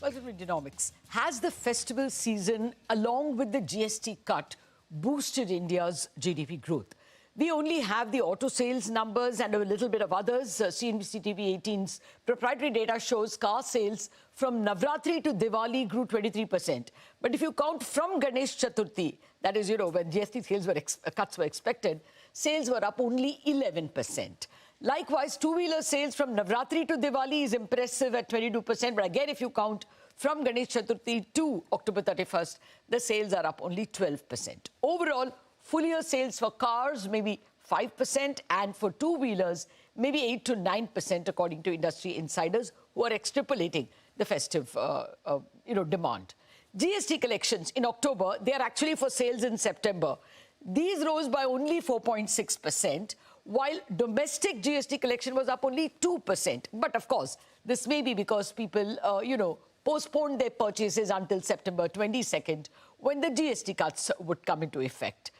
Welcome to Economics. Has the festival season, along with the GST cut, boosted India's GDP growth? We only have the auto sales numbers and a little bit of others. CNBC TV 18's proprietary data shows car sales from Navratri to Diwali grew 23%. But if you count from Ganesh Chaturthi, that is, when GST sales cuts were expected, sales were up only 11%. Likewise, two-wheeler sales from Navratri to Diwali is impressive at 22%. But again, if you count from Ganesh Chaturthi to October 31st, the sales are up only 12%. Overall, full-year sales for cars maybe 5%, and for two-wheelers maybe 8 to 9%, according to industry insiders who are extrapolating the festive demand. GST collections in October, they are actually for sales in September. These rose by only 4.6%, while domestic GST collection was up only 2%. But of course, this may be because people, postponed their purchases until September 22nd, when the GST cuts would come into effect.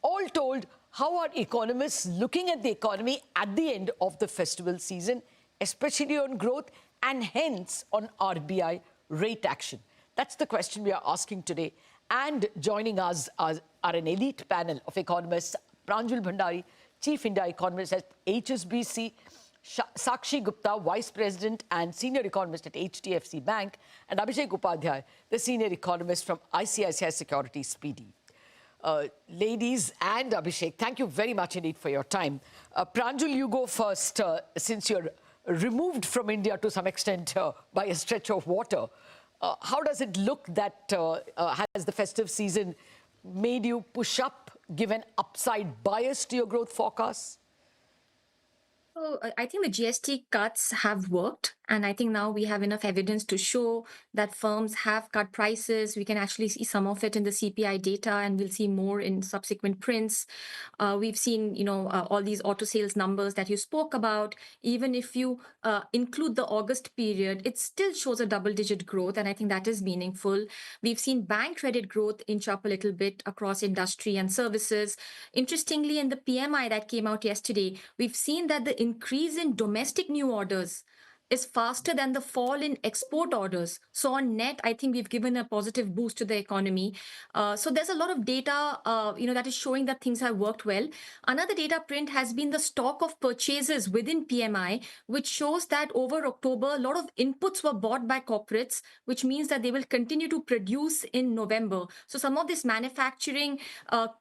All told, how are economists looking at the economy at the end of the festival season, especially on growth and hence on RBI rate action? That's the question we are asking today. And joining us are an elite panel of economists: Pranjul, Bhandari, Chief India Economist at HSBC; Sakshi, Gupta, Vice President and Senior Economist at HDFC Bank; and Abhishek, Upadhyay, the Senior Economist from ICICI Securities PD. Ladies and Abhishek, thank you very much indeed for your time. Pranjul, you go first, since you're removed from India to some extent by a stretch of water. How does it look that has the festive season made you push up, give an upside bias to your growth forecasts? So I think the GST cuts have worked, and I think now we have enough evidence to show that firms have cut prices. We can actually see some of it in the CPI data, and we'll see more in subsequent prints. We've seen, all these auto sales numbers that you spoke about. Even if you include the August period, it still shows a double-digit growth, and I think that is meaningful. We've seen bank credit growth inch up a little bit across industry and services. Interestingly, in the PMI that came out yesterday, we've seen that the increase in domestic new orders is faster than the fall in export orders. So on net, I think we've given a positive boost to the economy. So there's a lot of data, that is showing that things have worked well. Another data print has been the stock of purchases within PMI, which shows that over October, a lot of inputs were bought by corporates, which means that they will continue to produce in November. So some of this manufacturing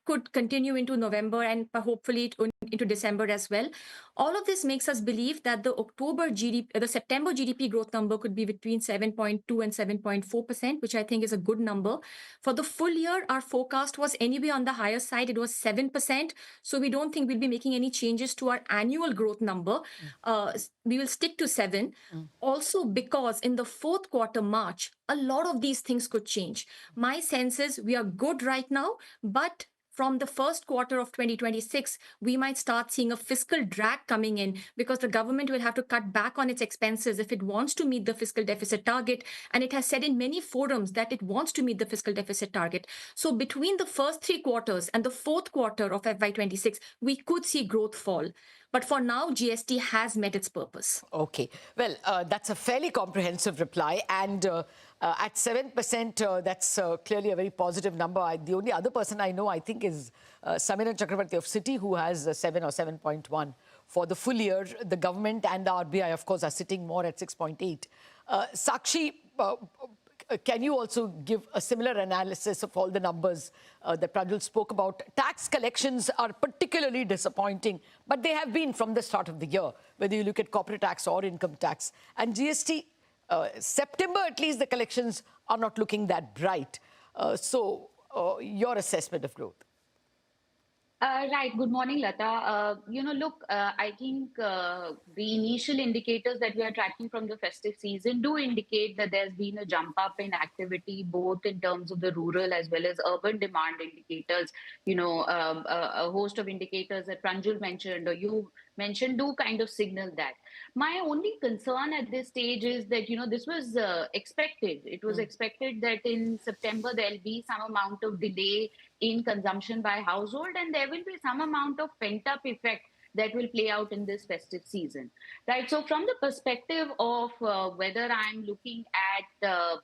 could continue into November and hopefully into December as well. All of this makes us believe that the September GDP growth number could be between 7.2 and 7.4%, which I think is a good number. For the full year, our forecast was anyway on the higher side. It was 7%. So we don't think we'll be making any changes to our annual growth number. We will stick to 7. Also, because in the fourth quarter, March, a lot of these things could change. My sense is we are good right now, but from the first quarter of 2026, we might start seeing a fiscal drag coming in because the government will have to cut back on its expenses if it wants to meet the fiscal deficit target. And it has said in many forums that it wants to meet the fiscal deficit target. So between the first 3 quarters and the fourth quarter of FY26, we could see growth fall. But for now, GST has met its purpose. Okay. Well, that's a fairly comprehensive reply. And at 7%, that's clearly a very positive number. The only other person I know, I think, is Samira Chakravarti of Citi, who has 7 or 7.1 for the full year. The government and the RBI, of course, are sitting more at 6.8. Sakshi, can you also give a similar analysis of all the numbers that Pranjul spoke about? Tax collections are particularly disappointing, but they have been from the start of the year, whether you look at corporate tax or income tax. And GST, September at least, the collections are not looking that bright. So your assessment of growth? Right. Good morning, Latha. I think the initial indicators that we are tracking from the festive season do indicate that there's been a jump up in activity, both in terms of the rural as well as urban demand indicators. A host of indicators that Pranjul mentioned or you mentioned do kind of signal that. My only concern at this stage is that, this was expected. It was expected that in September there'll be some amount of delay in consumption by household, and there will be some amount of pent-up effect that will play out in this festive season, right? So from the perspective of whether I'm looking at,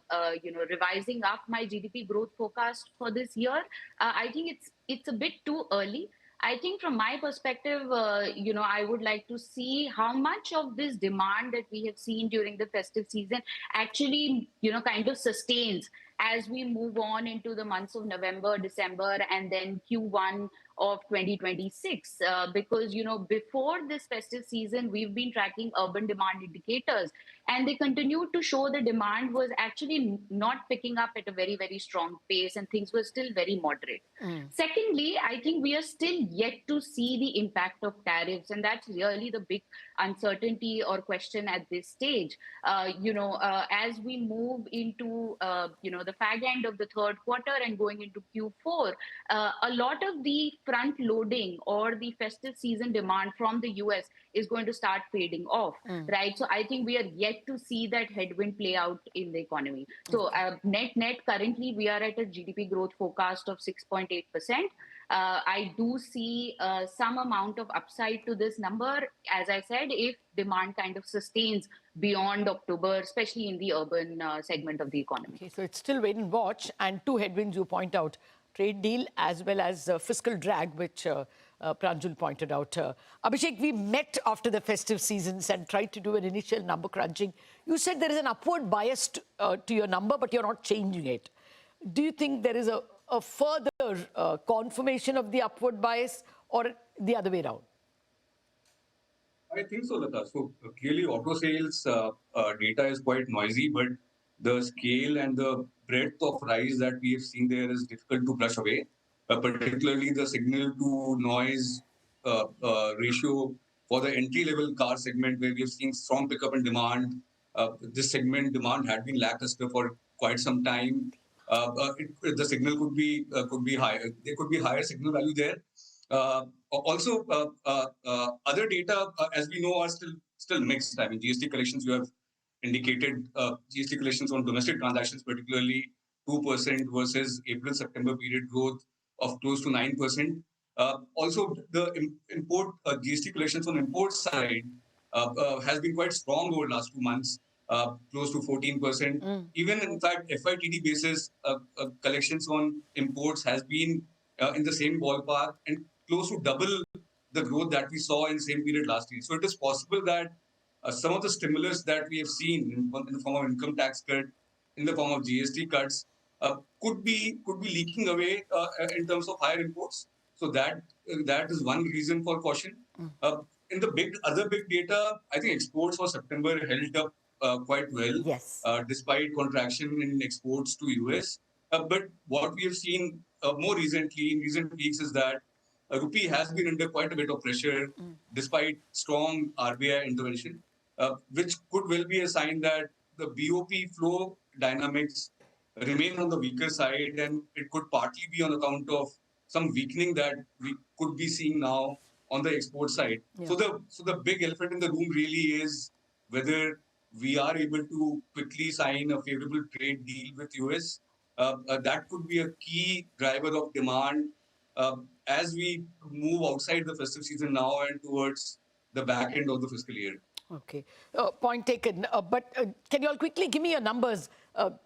revising up my GDP growth forecast for this year, I think it's a bit too early. I think from my perspective, I would like to see how much of this demand that we have seen during the festive season actually, kind of sustains as we move on into the months of November, December, and then Q1 of 2026. Because, before this festive season, we've been tracking urban demand indicators, and they continued to show the demand was actually not picking up at a very, very strong pace, and things were still very moderate. Secondly, I think we are still yet to see the impact of tariffs, and that's really the big uncertainty or question at this stage. As we move into, the fag end of the third quarter and going into Q4, a lot of the front loading or the festive season demand from the US is going to start fading off, right? So I think we are yet to see that headwind play out in the economy. So net, currently we are at a GDP growth forecast of 6.8%. I do see some amount of upside to this number, as I said, if demand kind of sustains beyond October, especially in the urban segment of the economy. Okay, so it's still wait and watch, and two headwinds you point out, trade deal as well as fiscal drag, which Pranjul pointed out. Abhishek, we met after the festive seasons and tried to do an initial number crunching. You said there is an upward bias to your number, but you're not changing it. Do you think there is a further confirmation of the upward bias, or the other way around? I think so, Latha. So clearly auto sales data is quite noisy, but the scale and the breadth of rise that we have seen there is difficult to brush away, particularly the signal to noise ratio for the entry-level car segment, where we have seen strong pickup in demand. This segment demand had been lackluster for quite some time. The signal could be higher. There could be higher signal value there. Also, other data, as we know, are still mixed. I mean, GST collections, you have indicated GST collections on domestic transactions, particularly 2% versus April-September period growth of close to 9%. Also, the import GST collections on import side has been quite strong over the last 2 months, close to 14%. Even in fact, FYTD basis, collections on imports has been in the same ballpark and close to double the growth that we saw in the same period last year. So it is possible that some of the stimulus that we have seen in the form of income tax cut, in the form of GST cuts, could be leaking away in terms of higher imports. So that is one reason for caution. In the other big data, I think exports for September held up quite well, Yes. Despite contraction in exports to US. But what we have seen more recently, in recent weeks, is that rupee has been under quite a bit of pressure despite strong RBI intervention, which could well be a sign that the BOP flow dynamics remain on the weaker side, and it could partly be on account of some weakening that we could be seeing now on the export side. Yeah. So the big elephant in the room really is whether we are able to quickly sign a favorable trade deal with US. That could be a key driver of demand as we move outside the festive season now and towards the back end of the fiscal year. Okay, point taken. But can you all quickly give me your numbers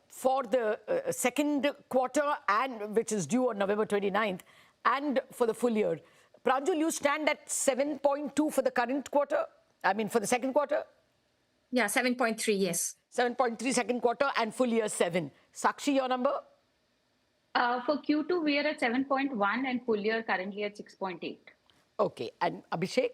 for the second quarter, and which is due on November 29th, and for the full year? Pranjul, you stand at 7.2 for the current quarter? I mean, for the second quarter? Yeah, 7.3, yes. 7.3 second quarter, and full year 7. Sakshi, your number? For Q2, we are at 7.1 and full year currently at 6.8. Okay, and Abhishek?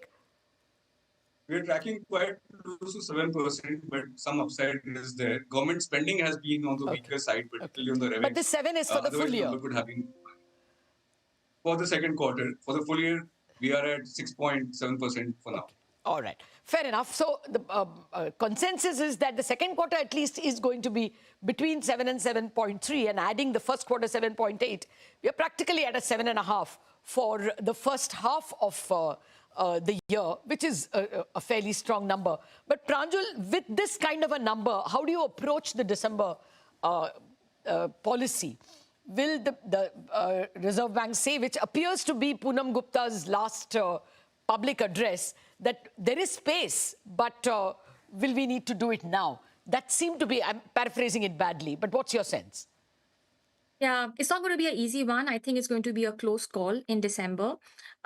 We're tracking quite close to 7%, but some upside is there. Government spending has been on the weaker side, particularly on the revenue. But this 7 is for the full year. Could have been for the second quarter. For the full year, we are at 6.7% for now. All right, fair enough. So the consensus is that the second quarter at least is going to be between 7 and 7.3, and adding the first quarter 7.8, we are practically at a 7.5 for the first half of the year, which is a fairly strong number. But Pranjul, with this kind of a number, how do you approach the December policy? Will the Reserve Bank say, which appears to be Poonam Gupta's last public address that there is space, but will we need to do it now? That seemed to be, I'm paraphrasing it badly, but what's your sense? Yeah, it's not going to be an easy one. I think it's going to be a close call in December.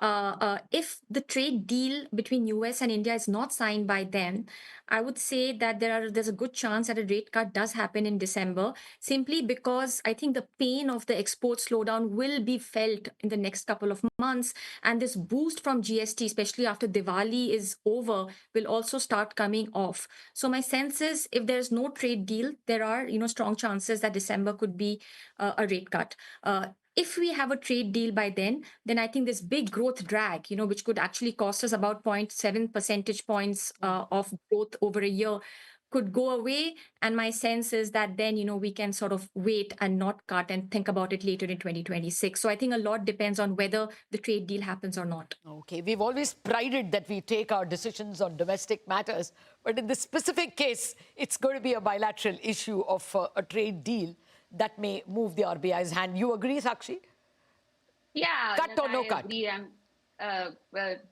If the trade deal between US and India is not signed by then, I would say that there's a good chance that a rate cut does happen in December, simply because I think the pain of the export slowdown will be felt in the next couple of months, and this boost from GST, especially after Diwali is over, will also start coming off. So my sense is, if there's no trade deal, there are strong chances that December could be a rate cut. If we have a trade deal by then I think this big growth drag, which could actually cost us about 0.7 percentage points of growth over a year, could go away. And my sense is that then, we can sort of wait and not cut and think about it later in 2026. So I think a lot depends on whether the trade deal happens or not. Okay, we've always prided that we take our decisions on domestic matters, but in this specific case, it's going to be a bilateral issue of a trade deal that may move the RBI's hand. You agree, Sakshi? Yeah, Cut or no I cut? agree.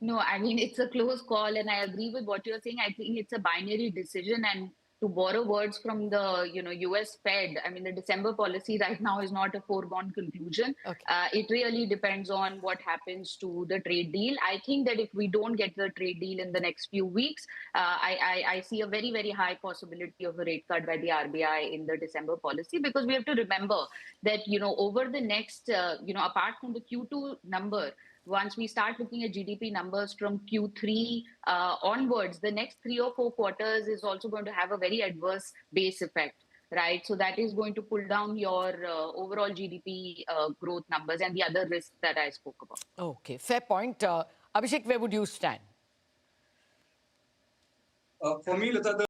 No, I mean, it's a close call, and I agree with what you're saying. I think it's a binary decision, and to borrow words from the US Fed, I mean, the December policy right now is not a foregone conclusion. Okay. It really depends on what happens to the trade deal. I think that if we don't get the trade deal in the next few weeks, I see a very, very high possibility of a rate cut by the RBI in the December policy, because we have to remember that, over the next, apart from the Q2 number, once we start looking at GDP numbers from Q3 onwards, the next 3 or 4 quarters is also going to have a very adverse base effect, right? So that is going to pull down your overall GDP growth numbers and the other risks that I spoke about. Okay, fair point. Abhishek, where would you stand? For me, Latha,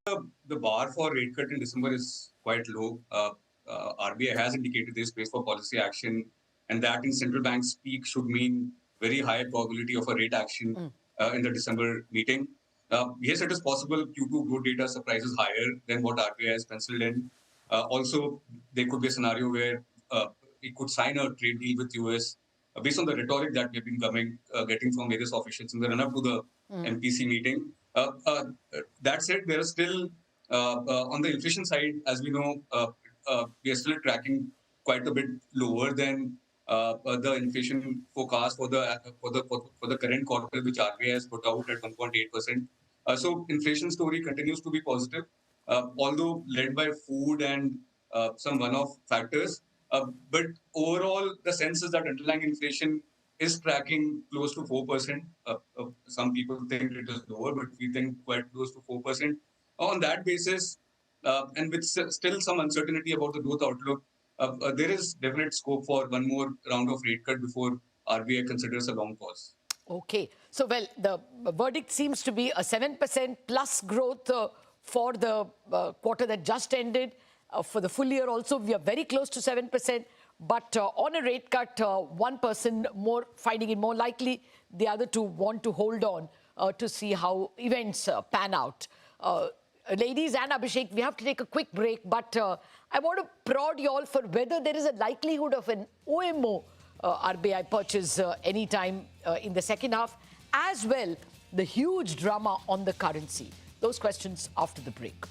the bar for rate cut in December is quite low. RBI has indicated there's space for policy action, and that in central bank speak should mean very high probability of a rate action in the December meeting. Yes, it is possible Q2 growth data surprises higher than what RBI has penciled in. Also, there could be a scenario where it could sign a trade deal with US based on the rhetoric that we've been getting from various officials in the run-up to the MPC meeting. That said, there are still, on the inflation side, as we know, we are still tracking quite a bit lower than the inflation forecast for the current quarter, which RBI has put out at 1.8%. So inflation story continues to be positive, although led by food and some one-off factors. But overall, the sense is that underlying inflation is tracking close to 4%. Some people think it is lower, but we think quite close to 4%. On that basis, and with still some uncertainty about the growth outlook, there is definite scope for one more round of rate cut before RBI considers a long pause. Okay. So, well, the verdict seems to be a 7% plus growth for the quarter that just ended. For the full year also, we are very close to 7%. But on a rate cut, one person finding it more likely, the other two want to hold on to see how events pan out. Ladies and Abhishek, we have to take a quick break, but I want to prod you all for whether there is a likelihood of an OMO RBI purchase anytime in the second half, as well the huge drama on the currency. Those questions after the break.